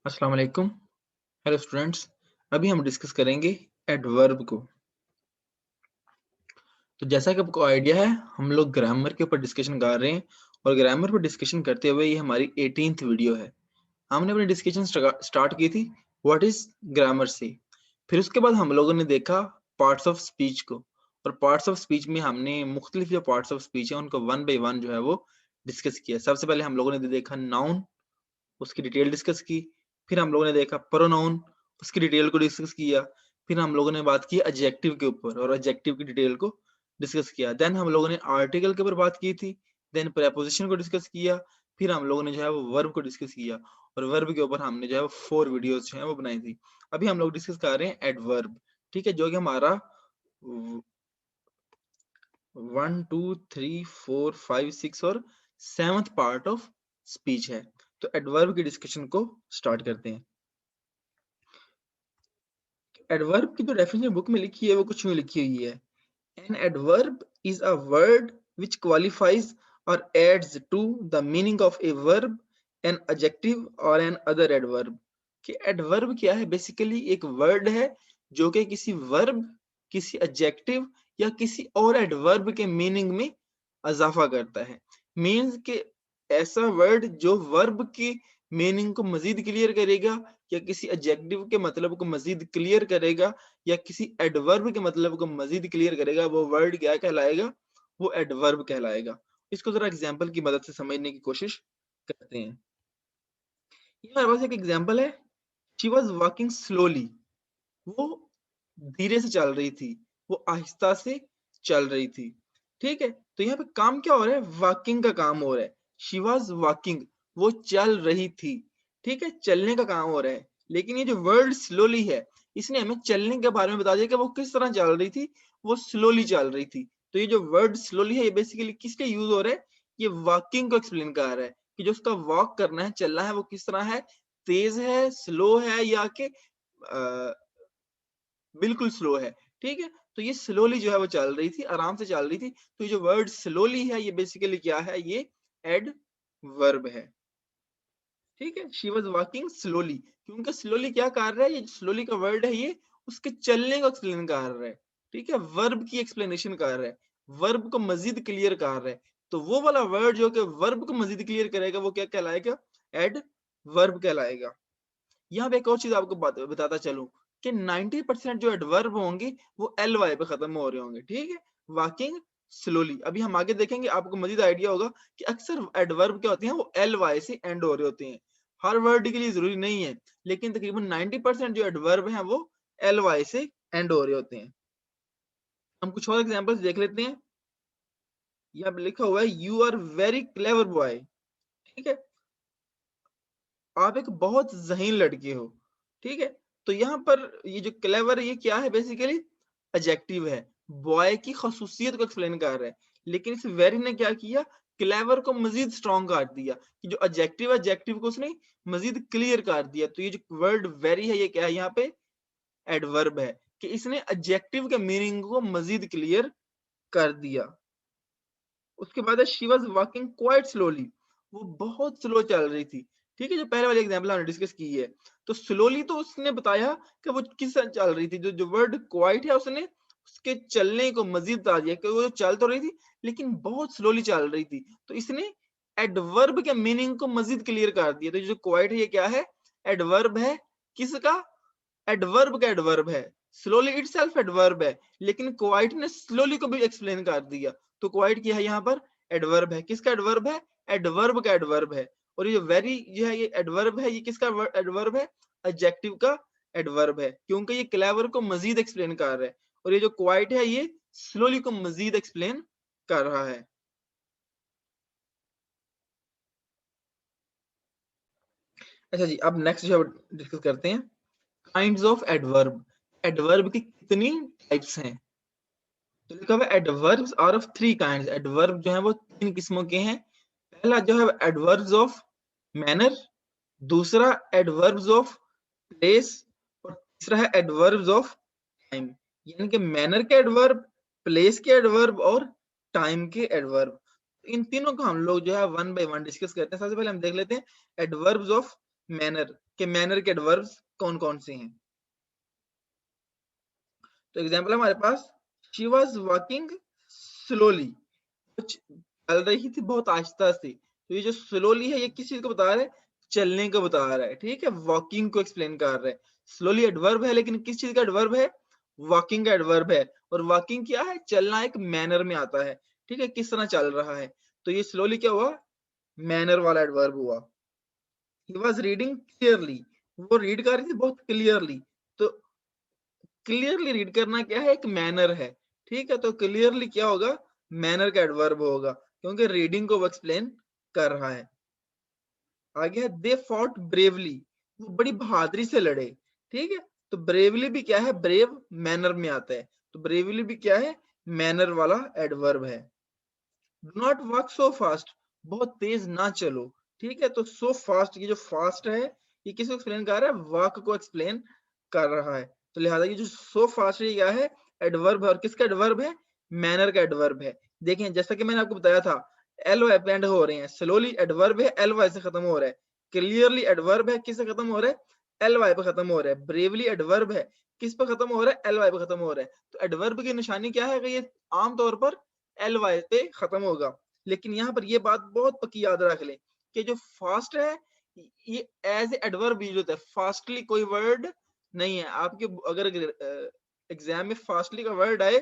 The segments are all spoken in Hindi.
अस्सलाम वालेकुम। हेलो स्टूडेंट्स, अभी हम डिस्कस करेंगे एडवर्ब को। तो जैसा कि आपको आइडिया है, हम लोग ग्रामर के ऊपर डिस्कशन कर रहे हैं और ग्रामर पर डिस्कशन करते हुए ये हमारी 18th वीडियो है। हमने अपनी डिस्कशन स्टार्ट की थी व्हाट इज ग्रामर से। फिर उसके बाद हम लोगों ने देखा पार्ट्स ऑफ स्पीच को, और पार्ट्स ऑफ स्पीच में हमने मुख्तलिफ जो पार्ट्स ऑफ स्पीच है उनको वन बाय वन जो है वो डिस्कस किया। सबसे पहले हम लोगों ने देखा नाउन, उसकी डिटेल डिस्कस की। फिर हम लोगों ने देखा प्रोनाउन, उसकी डिटेल को डिस्कस किया। फिर हम लोगों ने बात की एडजेक्टिव के ऊपर और एडजेक्टिव की डिटेल को डिस्कस किया। देन हम लोगों ने आर्टिकल के ऊपर बात की थी। देन प्रेपोजिशन को डिस्कस किया। फिर हम लोगों ने जो है वो वर्ब को डिस्कस किया, और वर्ब के ऊपर हमने जो है वो 4 वीडियोस जो है वो बनाई थी। अभी हम लोग डिस्कस कर रहे हैं एडवर्ब, ठीक है, जो कि हमारा 1 2 3 4 5 6 और 7th पार्ट ऑफ स्पीच है। तो एडवर्ब की डिस्कशन को स्टार्ट करते हैं। एडवर्ब की जो डेफिनेशन बुक में लिखी है वो कुछ यूं लिखी हुई है। An adverb is a word which qualifies or adds to the meaning of a verb, an adjective or an other adverb। कि एडवर्ब क्या है? बेसिकली एक वर्ड है जो कि किसी वर्ब, किसी एडजेक्टिव या किसी और एडवर्ब के मीनिंग में इजाफा करता है। मीन्स के ऐसा वर्ड जो वर्ब की मीनिंग को मजीद क्लियर करेगा, या किसी एडजेक्टिव के मतलब को मजीद क्लियर करेगा, या किसी एडवर्ब के मतलब को मजीद क्लियर करेगा, वो वर्ड क्या कहलाएगा? वो एडवर्ब कहलाएगा। इसको जरा एग्जांपल की मदद से समझने की कोशिश करते हैं। ये हमारे पास एक एग्जांपल है। She was walking slowly. वो धीरे से चल रही थी, वो आहिस्ता से चल रही थी। ठीक है, तो यहाँ पे काम क्या हो रहा है? वॉकिंग का काम हो रहा है। शी वाज वॉकिंग, वो चल रही थी। ठीक है, चलने का काम हो रहा है। लेकिन ये जो वर्ड स्लोली है, इसने हमें चलने के बारे में बता दिया कि वो किस तरह चल रही थी। वो स्लोली चल रही थी। तो ये जो वर्ड स्लोली है, ये बेसिकली किसके यूज हो रहा है? ये वॉकिंग को एक्सप्लेन कर रहा है कि जो उसका वॉक करना है, चलना है, वो किस तरह है? तेज है, स्लो है, या कि बिल्कुल स्लो है। ठीक है, तो ये स्लोली जो है वो चल रही थी, आराम से चल रही थी। तो ये जो वर्ड स्लोली है, ये बेसिकली क्या है? ये एडवर्ब है। ठीक है, शी वाज वॉकिंग स्लोली, क्योंकि स्लोली क्या कर रहा है? ये स्लोली का वर्ड है, ये उसके चलने को एक्सप्लेन कर रहा है। ठीक है, वर्ब की एक्सप्लेनेशन कर रहा है, वर्ब को मजीद क्लियर कर रहा है। तो वो वाला वर्ड जो कि वर्ब को मजीद क्लियर करेगा, वो क्या कहलाएगा? एडवर्ब कहलाएगा। यहाँ पे एक और चीज आपको बताता चलूं कि 90% जो एडवर्ब होंगे वो एल वाई पे खत्म हो रहे होंगे। ठीक है, वॉकिंग स्लोली। अभी हम आगे देखेंगे, आपको मजीद आइडिया होगा कि अक्सर एडवर्ब क्या होते हैं, वो एल वाई से एंड हो रहे होते हैं। हर वर्ड के लिए जरूरी नहीं है, लेकिन तकरीबन 90% जो एडवर्ब हैं वो एल वाई से एंड हो रहे होते हैं। हम कुछ और एग्जाम्पल्स देख लेते हैं। यहाँ पे लिखा हुआ है you are very clever boy. ठीक है, आप एक बहुत ज़हीन लड़के हो। ठीक है, तो यहाँ पर ये जो क्लेवर है, ये क्या है? बेसिकली एडजेक्टिव है, बॉय की खसूसियत को एक्सप्लेन कर रहा है। लेकिन इस वेरी ने क्या किया? क्लेवर को मजीद स्ट्रॉन्ग कर दिया कि जो एडजेक्टिव है, एडजेक्टिव को उसने मजीद क्लियर कर दिया। तो ये जो वर्ड वेरी है, ये क्या है? यहाँ पे एडवर्ब है कि इसने एडजेक्टिव के मीनिंग को मजीद क्लियर कर दिया। उसके बाद है she was walking quite slowly. वो बहुत स्लो चल रही थी। ठीक है, जो पहले वाली एग्जांपल हमने डिस्कस की है। तो स्लोली तो उसने बताया कि वो किस तरह चल रही थी। जो वर्ड क्वाइट है, उसने उसके चलने को मजीद बता दिया कि वो चल तो रही थी, लेकिन बहुत स्लोली चल रही थी। तो इसने एडवर्ब के मीनिंग को मजीद क्लियर कर दिया। तो जो क्वाइट है, ये क्या है? एडवर्ब है। किसका? एडवर्ब का एडवर्ब है। स्लोली इटसेल्फ एडवर्ब है, लेकिन क्वाइट ने स्लोली को भी एक्सप्लेन कर दिया। तो क्वाइट क्या है यहाँ पर? एडवर्ब है। किसका एडवर्ब है? एडवर्ब का एडवर्ब है। और ये जो वेरी जो है, ये एडवर्ब है। ये किसका एडवर्ब है? एडजेक्टिव का एडवर्ब है, क्योंकि ये क्लेवर को मजीद एक्सप्लेन कर रहा है। और ये जो क्वाइट है, ये स्लोली को मजीद एक्सप्लेन कर रहा है। अच्छा जी, अब नेक्स्ट जो डिस्कस करते हैं काइंड्स ऑफ एडवर्ब। एडवर्ब की कितनी टाइप्स हैं? तो लिखा हुआ adverbs are of three kinds. Adverb जो है वो तीन किस्मों के हैं। पहला जो है एडवर्ब्स ऑफ मैनर, दूसरा एडवर्ब्स ऑफ प्लेस, और तीसरा है एडवर्ब्स ऑफ टाइम। यानी कि मैनर के एडवर्ब, प्लेस के एडवर्ब और टाइम के एडवर्ब। इन तीनों को हम लोग जो है वन बाय वन डिस्कस करते हैं। सबसे पहले हम देख लेते हैं एडवर्ब्स ऑफ मैनर। कि मैनर के एडवर्ब्स कौन कौन से हैं। तो एग्जाम्पल हमारे पास, शी वॉज वॉकिंग स्लोली, कुछ चल रही थी बहुत आहिस्ता से। तो ये जो स्लोली है ये किस चीज को बता रहा है, चलने को बता रहा है, ठीक है, वॉकिंग को एक्सप्लेन कर रहा है। स्लोली एडवर्ब है, लेकिन किस चीज का एडवर्ब है, वॉकिंग का एडवर्ब है। और वॉकिंग क्या है, चलना एक मैनर में आता है, ठीक है, किस तरह चल रहा है। तो ये स्लोली क्या हुआ, मैनर वाला एडवर्ब हुआ। ही वॉज रीडिंग क्लियरली, वो रीड कर रही थी बहुत क्लियरली। तो क्लियरली रीड करना क्या है, एक मैनर है, ठीक है। तो क्लियरली क्या होगा, मैनर का एडवर्ब होगा, क्योंकि रीडिंग को वो एक्सप्लेन कर रहा है। आगे है, दे फॉट ब्रेवली, वो बड़ी बहादुरी से लड़े, ठीक है। तो ब्रेवली भी क्या है, ब्रेव मैनर में आता है। तो ब्रेवली भी क्या है, मैनर वाला एडवर्ब है। Do not walk so fast, बहुत तेज ना चलो, ठीक है। तो सो फास्ट, ये जो फास्ट है ये किसको एक्सप्लेन कर रहा है, वॉक को एक्सप्लेन कर रहा है। तो लिहाजा ये जो सो फास्ट है क्या है, एडवर्ब है। और किसका एडवर्ब है, मैनर का एडवर्ब है। देखें जैसा कि मैंने आपको बताया था, एल वाई पे एंड हो रहे हैं, स्लोली एडवर्ब है, एल वाई से खत्म हो रहा है। क्लियरली एडवर्ब है, किससे खत्म हो रहा है, एल वाई पे खत्म हो रहा है। ब्रेवली एडवर्ब है, किस पे खत्म हो रहा है, एल वाई पे खत्म हो रहा है। तो एडवर्ब की निशानी क्या है कि ये आमतौर पर एल वाई पे खत्म होगा। लेकिन यहाँ पर ये बात बहुत पक्की याद रख लें कि जो फास्ट है ये एज एडवर्ब यूज होता है, फास्टली कोई वर्ड नहीं है। आपके अगर एग्जाम में फास्टली का वर्ड आए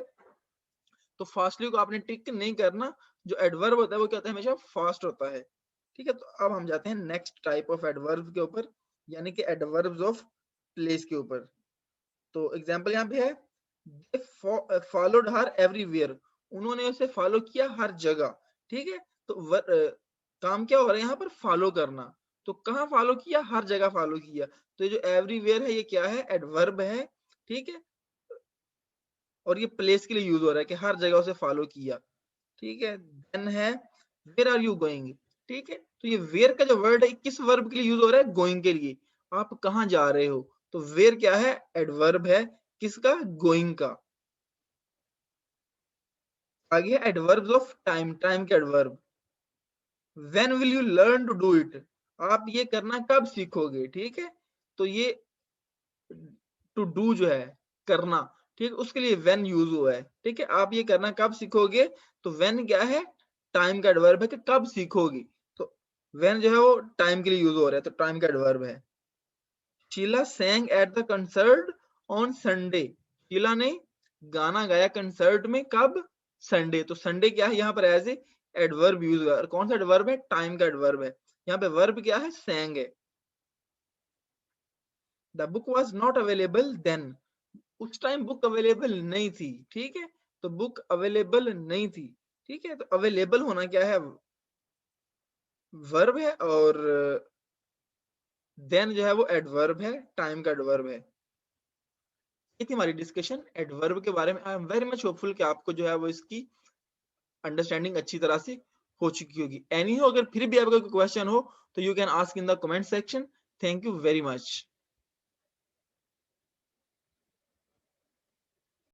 तो फास्टली को आपने टिक नहीं करना, जो एडवर्ब होता है वो क्या होता है, हमेशा फास्ट होता है, ठीक है। तो अब हम जाते हैं नेक्स्ट टाइप ऑफ एडवर्ब के ऊपर, यानी कि एडवर्ब्स ऑफ प्लेस के ऊपर। तो एग्जांपल यहाँ पे है, दे फॉलोड हर एवरीवेयर, उन्होंने उसे फॉलो किया हर जगह, ठीक है। तो काम क्या हो रहा है यहाँ पर, फॉलो करना। तो कहाँ फॉलो किया, हर जगह फॉलो किया। तो ये जो एवरीवेयर है ये क्या है, एडवर्ब है, ठीक है। और ये प्लेस के लिए यूज हो रहा है कि हर जगह उसे फॉलो किया, ठीक है। देन है, वेयर आर यू गोइंग, ठीक है। तो ये वेयर का जो वर्ड है किस वर्ब के लिए यूज हो रहा है, गोइंग के लिए, आप कहाँ जा रहे हो। तो वेयर क्या है, एडवर्ब है, किसका, गोइंग का। आगे एडवर्ब्स ऑफ टाइम, टाइम के adverb, when will you learn to do it, आप ये करना कब सीखोगे, ठीक है। तो ये टू डू जो है, करना, ठीक है, उसके लिए व्हेन यूज हुआ है, ठीक है। आप ये करना कब सीखोगे, तो व्हेन क्या है, टाइम का एडवर्ब है कि कब सीखोगे। तो व्हेन जो है वो टाइम के लिए यूज हो रहा है, तो टाइम का एडवर्ब है। Sheela sang at the concert on Sunday, Sheela ने गाना गाया कंसर्ट में, कब, संडे। तो संडे क्या है यहाँ पर, एज ए एडवर्ब यूज हुआ है। और कौन सा एडवर्ब है, टाइम का एडवर्ब है। यहाँ पे वर्ब क्या है, sang है। The book was not available then, उस टाइम बुक अवेलेबल नहीं थी, ठीक है। तो बुक अवेलेबल नहीं थी, ठीक है। तो अवेलेबल होना क्या है, वर्ब है। और देन जो है वो एडवर्ब है, टाइम का एडवर्ब है। ये थी हमारी डिस्कशन एडवर्ब के बारे में। I am very much hopeful कि आपको जो है वो इसकी अंडरस्टैंडिंग अच्छी तरह से हो चुकी होगी। एनी हो, अगर फिर भी आपका कोई क्वेश्चन हो तो you can ask in the comment section. Thank you very much.